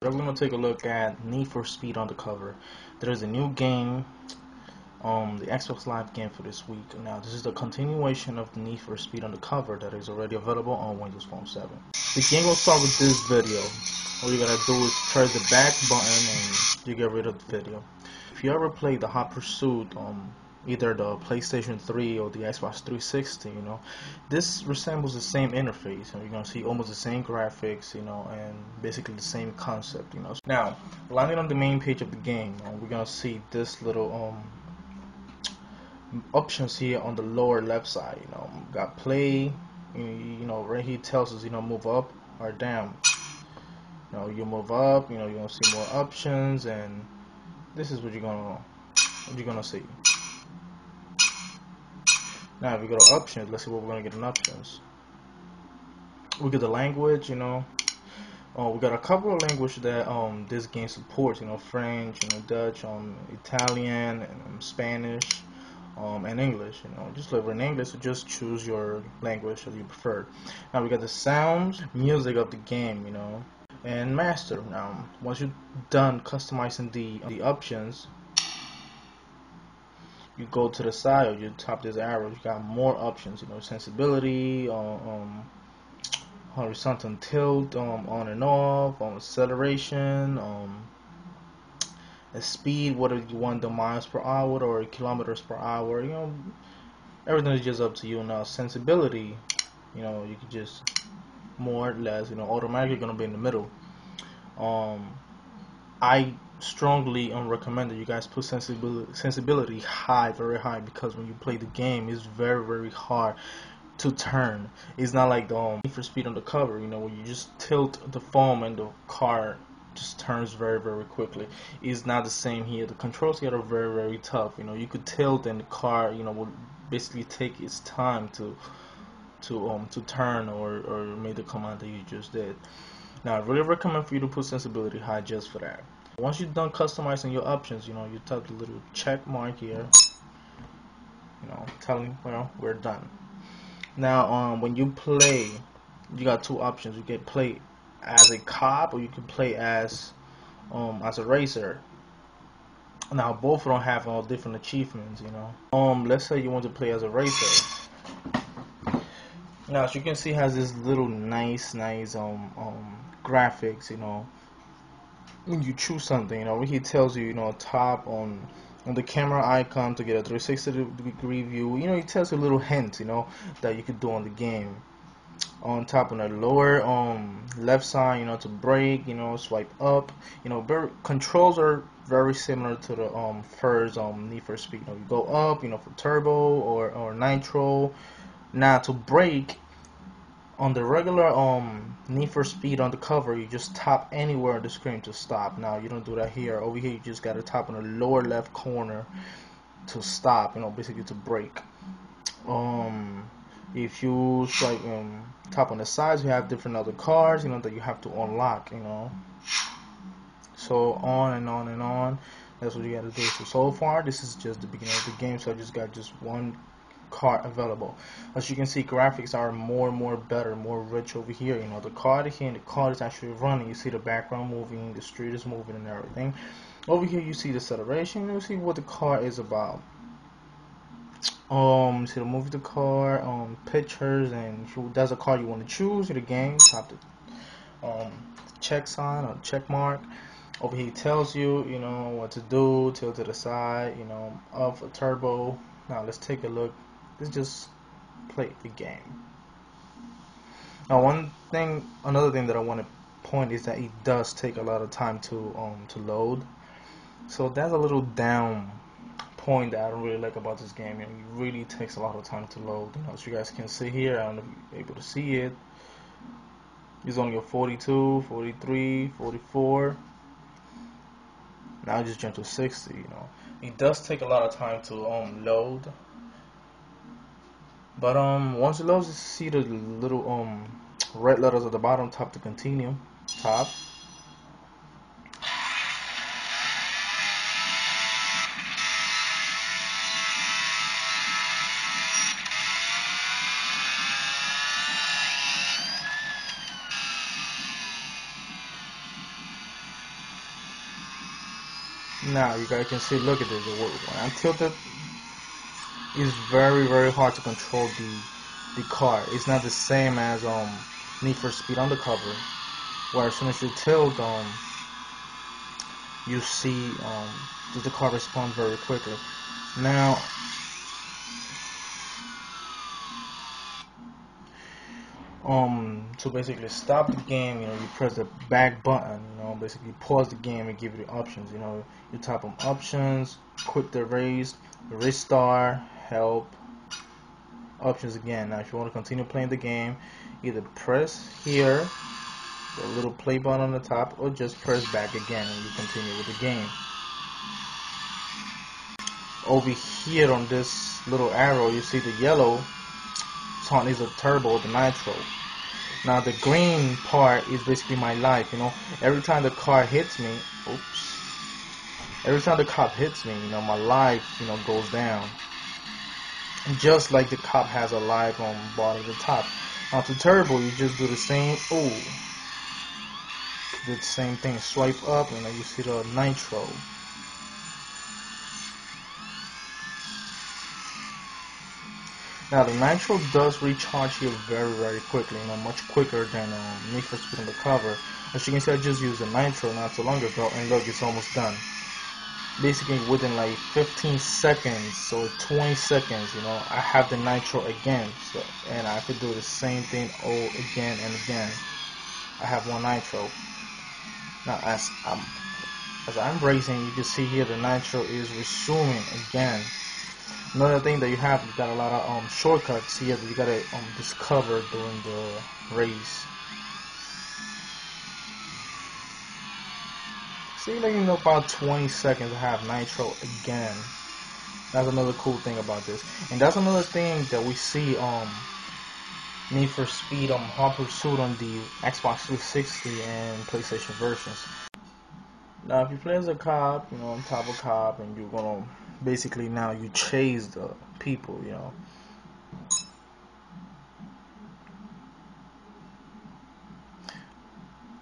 We're going to take a look at Need for Speed Undercover. There's a new game, the Xbox Live game for this week. Now, this is the continuation of the Need for Speed Undercover that is already available on Windows Phone 7. The game will start with this video. All you gotta do is press the back button and you get rid of the video. If you ever played the Hot Pursuit, either the PlayStation 3 or the Xbox 360, this resembles the same interface. You're gonna see almost the same graphics, and basically the same concept, Now, landing on the main page of the game, we're gonna see this little options here on the lower left side. Got play. Right here tells us, move up or down. You move up. You're gonna see more options, and this is what you're gonna see. Now, if we go to options, let's see what we're gonna get in options. We get the language. We got a couple of languages that this game supports. French, Dutch, Italian, and Spanish, and English. Just like in English, so just choose your language that you prefer. Now we got the sounds, music of the game. And master. Now, once you're done customizing the options, you go to the side or you tap this arrow. You got more options. Sensibility, horizontal tilt, on and off, acceleration, the speed, whether you want the miles per hour or kilometers per hour. Everything is just up to you. Now, sensibility, you can just more or less, automatically gonna be in the middle. I strongly recommend that you guys put sensibility high, very high, because when you play the game, it's very, very hard to turn. It's not like the Need for Speed Undercover, where you just tilt the phone and the car just turns very, very quickly. It's not the same here. The controls here are very, very tough. You could tilt and the car, will basically take its time to turn or make the command that you just did. Now, I really recommend for you to put sensibility high just for that. Once you're done customizing your options, you tap the little check mark here, telling we're done. Now, when you play, you got two options. You can play as a cop, or you can play as a racer. Now, both of them have different achievements. Let's say you want to play as a racer. Now, as you can see, it has this little nice graphics. When you choose something, over here tells you, top on the camera icon to get a 360-degree view. It tells you a little hint, that you could do on the game. On top, on the lower left side, to brake, swipe up. Controls are very similar to the first Need for Speed. You go up, for turbo or nitro. Now, to brake, on the regular Need for Speed Undercover, you just tap anywhere on the screen to stop. Now, you don't do that here. Over here, you just got to tap on the lower left corner to stop, basically to brake. If you like tap on the sides, you have different other cars, that you have to unlock, So on and on and on. That's what you got to do. So far, this is just the beginning of the game, so I just got one car available. As you can see, graphics are more better, more rich over here. The car here, and the car is actually running. You see the background moving, the street is moving, and everything. Over here, you see the acceleration. You see what the car is about. You see the movie, the car, pictures, and if that's a car you want to choose, the game, tap the check sign or check mark. Over here, it tells you, what to do. Tilt to the side, up for turbo. Now let's take a look. Let's just play the game. Now, another thing that I want to point is that it does take a lot of time to load. So that's a little down point that I don't really like about this game. It really takes a lot of time to load. As you guys can see here, I don't know if you're able to see it. It's only a 42, 43, 44. Now I just jumped to 60. It does take a lot of time to load. But once it loads, you see the little red letters at the bottom. Tap to continue. Top. Now you guys can see, look at this. When I tilt it, it's very hard to control the car. It's not the same as Need for Speed Undercover, where as soon as you tilt, you see the car responds very quickly. Now, to basically stop the game, you press the back button, basically pause the game and give you the options. You tap on options, quit the race, restart, help, options again. Now if you want to continue playing the game, either press here, the little play button on the top, or just press back again and you continue with the game. Over here on this little arrow, you see the yellow taunt is a turbo, the nitro. Now the green part is basically my life. Every time the car hits me, every time the cop hits me, my life, goes down. Just like the cop has a life on bottom of the top. Now to turbo, you just do the same. The same thing. Swipe up, and you see the nitro. Now the nitro does recharge here very quickly, much quicker than Need for Speed Undercover. As you can see, I just used the nitro not so long ago, and look, it's almost done. Basically within like 15 seconds or 20 seconds, I have the nitro again. So, and I could do the same thing all again and again. I have one nitro. Now as I'm racing, you can see here the nitro is resuming again. Another thing that you got a lot of shortcuts here that you gotta discover during the race. See, like in about 20 seconds, I have nitro again. That's another cool thing about this, and that's another thing that we see Need for Speed Hot Pursuit on the Xbox 360 and PlayStation versions. Now, if you play as a cop, on top of cop, and you're gonna basically now you chase the people,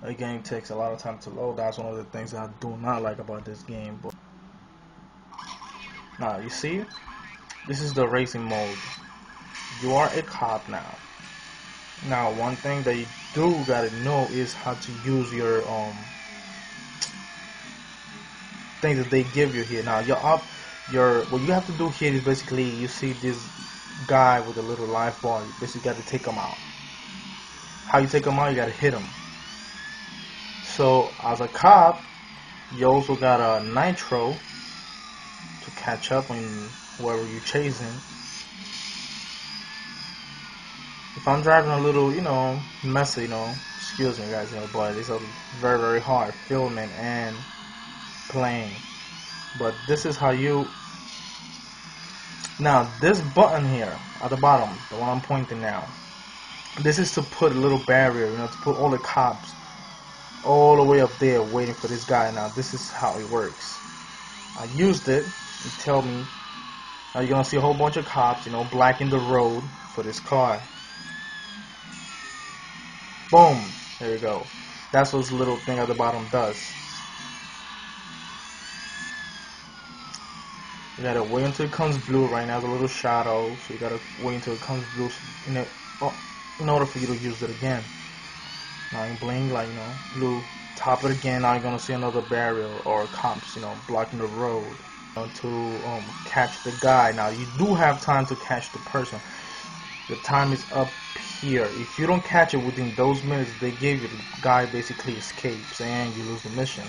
The game takes a lot of time to load. That's one of the things that I do not like about this game. But now you see, this is the racing mode. You are a cop now. Now, one thing that you do gotta know is how to use your things that they give you here. Now, what you have to do here is basically, you see this guy with a little life bar. You basically got to take him out. How you take him out? You got to hit him. So, as a cop, you also got a nitro to catch up on whoever you're chasing. If I'm driving a little, messy, excuse me guys, but it's very hard filming and playing. But this is how you. Now, this button here at the bottom, the one I'm pointing now, this is to put a little barrier, to put all the cops all the way up there waiting for this guy. Now, this is how it works. I used it. You tell me. Now you're gonna see a whole bunch of cops, blocking the road for this car. Boom. There you go. That's what this little thing at the bottom does. You gotta wait until it comes blue. Right now it's a little shadow, so you gotta wait until it comes blue in order for you to use it again. Now you blink, blue. Tap it again. Now you're gonna see another barrier or cops, blocking the road. To catch the guy. Now you do have time to catch the person. The time is up here. If you don't catch it within those minutes they give you, the guy basically escapes and you lose the mission.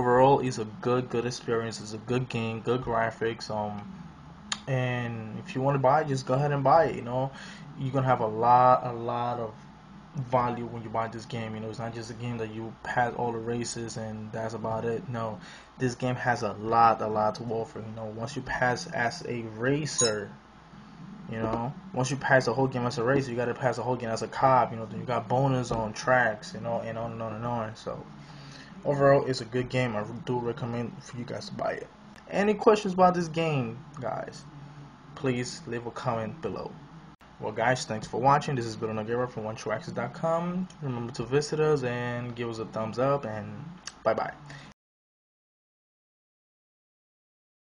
Overall, it's a good experience. It's a good game, good graphics. And if you want to buy it, just go ahead and buy it. You're gonna have a lot of value when you buy this game. You know, it's not just a game that you pass all the races and that's about it. No, this game has a lot to offer. You know, once you pass as a racer, you know, once you pass the whole game as a racer, you got to pass the whole game as a cop. You know, then you got bonus on tracks, you know, and on and on and on. So overall, it's a good game. I do recommend for you guys to buy it. Any questions about this game, guys? Please leave a comment below. Well, guys, thanks for watching. This is Speed Undercover from OneTrueAccess.com. Remember to visit us and give us a thumbs up, and bye-bye.